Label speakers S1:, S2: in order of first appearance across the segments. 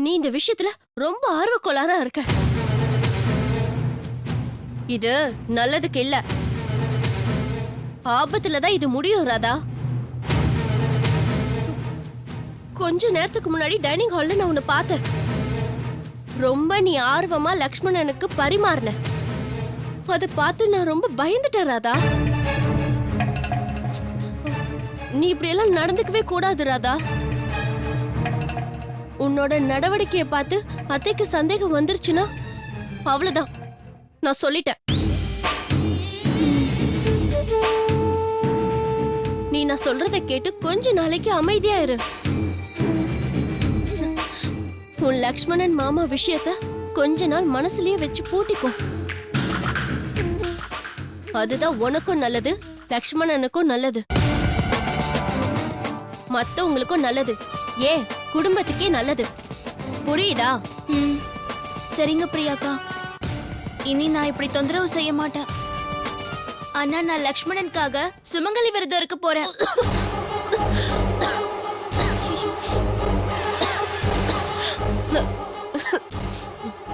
S1: நீ இந்த விஷயத்துல ரொம்ப ஆர்வக்கோளாரா இருக்க. இது நல்லதுக்கு இல்ல. ஆபத்துல தான் இது முடியும் ராதா. கொஞ்ச நேரத்துக்கு முன்னாடி டைனிங் ஹால்ல நான் உன்னை பார்த்தேன். ரொம்ப நீ ஆர்வமா லக்ஷ்மணனுக்கு பரிமாறின. அதை பார்த்து நான் ரொம்ப பயந்துட்டேன் ராதா. நீ இப்படி எல்லாம் நடந்துக்கவே கூடாது ராதா. உன்னோட நடவடிக்கையை பார்த்து அத்தைக்கு சந்தேகம் வந்துருச்சுன்னா அவ்வளவுதான், நான் சொல்லிட்டேன். நீ நான் சொல்றதை கேட்டு கொஞ்ச நாளைக்கு அமைதியா இரு. உன் லக்ஷ்மணன் மாமா விஷயத்த கொஞ்ச நாள் மனசுலயே வச்சு பூட்டிக்கும். அதுதான் உனக்கும் நல்லது, லக்ஷ்மணனுக்கும் நல்லது, மத்தவங்களுக்கும் நல்லது, ஏன் குடும்பத்துக்கே நல்லது. புரியுதா?
S2: சரிங்க பிரியாக்கா, இனி நான் இப்படி தொந்தரவு செய்ய மாட்டேன். ஆனா நான் லக்ஷ்மணனுக்காக சுமங்கலி விரதம் இருக்க போறேன்.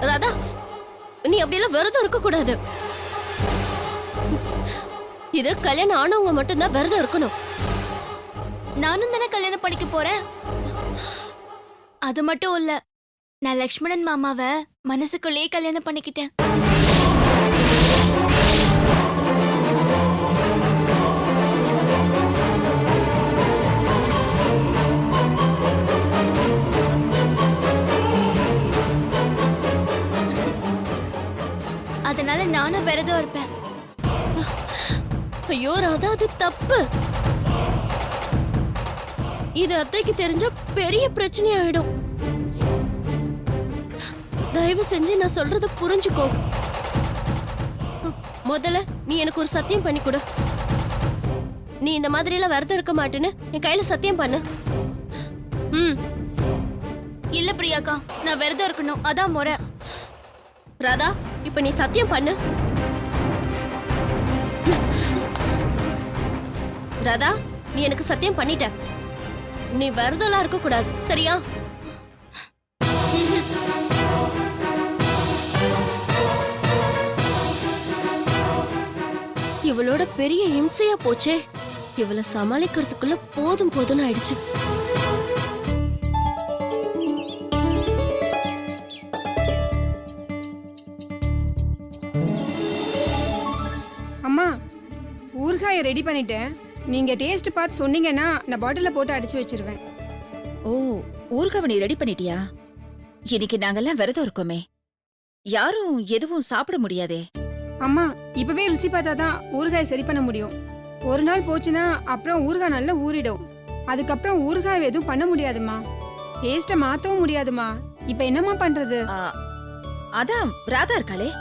S1: ராதா, நீ அப்படியெல்லாம் விரதம் இருக்க கூடாது. இது கல்யாணம் ஆனவங்க மட்டும்தான் விரதம் இருக்கணும்.
S2: நானும் தானே கல்யாணம் பண்ணிக்க போறேன். அது மட்டும் இல்ல, நான் லக்ஷ்மணன் மாமாவை மனசுக்குள்ளேயே கல்யாணம் பண்ணிக்கிட்டேன். அதனால நானும் விரதம் இருப்பேன்.
S1: ஐயோ ராதா, அது தப்பு. இது அத்தைக்கு தெரிஞ்ச பெரிய பிரச்சனை ஆயிடும். தயவு செஞ்சு நான் சொல்றத புரிஞ்சுக்கோ. முதல்ல நீ எனக்கு ஒரு சத்தியம் பண்ணி கொடு. நீ இந்த மாதிரி எல்லாம் விரதம் இருக்க மாட்டேன்னு என் கையில சத்தியம் பண்ணு.
S2: இல்ல பிரியாக்கா, நான் விரதம் இருக்கணும், அதான் முறை.
S1: ராதா, இப்ப நீ சத்தியம் பண்ணு. ராதா, நீ எனக்கு சத்தியம் பண்ணிட்ட. நீ விரதம்லாம் இருக்க கூடாது, சரியா? இவளோட பெரிய இம்சையா போச்சே. இவளை சமாளிக்கிறதுக்குள்ள போதும் போதும்னு ஆயிடுச்சு.
S3: அம்மா, ஊறுகாயை ரெடி பண்ணிட்டேன். நீங்க டேஸ்ட் பார்த்து சொன்னீங்கன்னா நான் பாட்டில போட்டு அடிச்சு வச்சிருவேன்.
S4: ஓ, ஊறுகாவை நீ ரெடி பண்ணிட்டியா? இன்னைக்கு நாங்கெல்லாம் விரதம் இருக்கோமே, யாரும் எதுவும் சாப்பிட முடியாதே.
S3: அம்மா, இப்பவே ருசி பார்த்தா தான் ஊறுகாயை சரி பண்ண முடியும். ஒரு நாள் போச்சுன்னா அப்புறம் ஊறுகாய் நல்லா ஊறிடும். அதுக்கப்புறம் ஊறுகாய் எதுவும் பண்ண முடியாதுமா. டேஸ்ட்டை மாத்தவும் முடியாதுமா. இப்ப என்னம்மா பண்றது?
S4: அதான் ராதா இருக்காளே,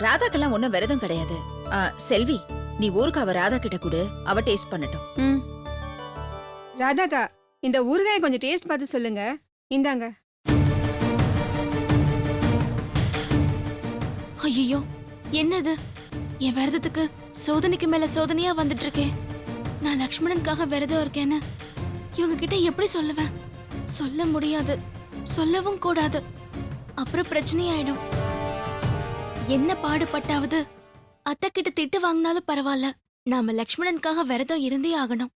S4: ராதாக்கெல்லாம் ஒன்னும் விரதம் கிடையாது. செல்வி, நீ ஊறுகாவை ராதா கிட்ட கொடு, அவ டேஸ்ட் பண்ணட்டும்.
S3: ராதாக்கா, இந்த ஊறுகாயை கொஞ்சம் டேஸ்ட் பார்த்து சொல்லுங்க. இந்தாங்க.
S2: ஐயோ, என்னது? என் விரதத்துக்கு சோதனைக்கு மேல சோதனையா வந்துட்டு இருக்கேன். நான் லக்ஷ்மணனுக்காக விரதம் இருக்கேன்னு இவங்க கிட்ட எப்படி சொல்லுவேன்? சொல்ல முடியாது, சொல்லவும் கூடாது. அப்புறம் பிரச்சனை ஆயிடும். என்ன பாடுபட்டாவது அத்தை கிட்ட திட்டு வாங்கினாலும் பரவாயில்ல, நாம லக்ஷ்மணனுக்காக விரதம் இருந்தே ஆகணும்.